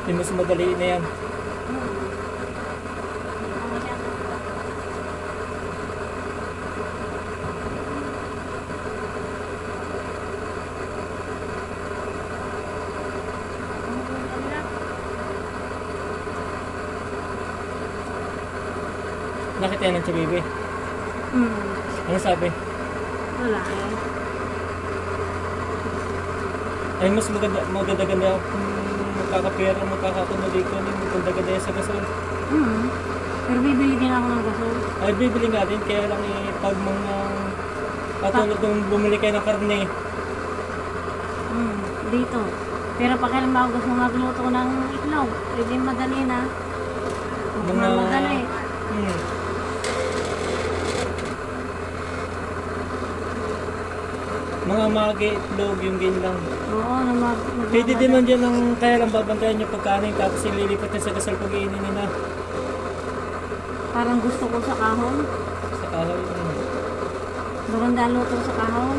Yung mas madali na yan. Nakita yan ng Chabibi. Ano sabi? Wala eh. Ay, mas maganda kung magkakapera, magkakakunuli ko, maganda yan sa gasol. Pero bibili din ako ng gasol. Ay, bibili nga din, kaya lang pag mga katulad nung bumili kayo ng karne. Dito. Pero pag kailan ba ako gusto magluto ng itlog, pwede madali na. Madali. Mga magi, itlog, yung ganyan lang. Oo, Pwede din man dyan ang kaya lang babantayan nyo pagkanin tapos ililipat nyo sa gasol pag-iinin nila. Parang gusto ko sa kahon. Sa kahoy. Maganda luto sa kahon.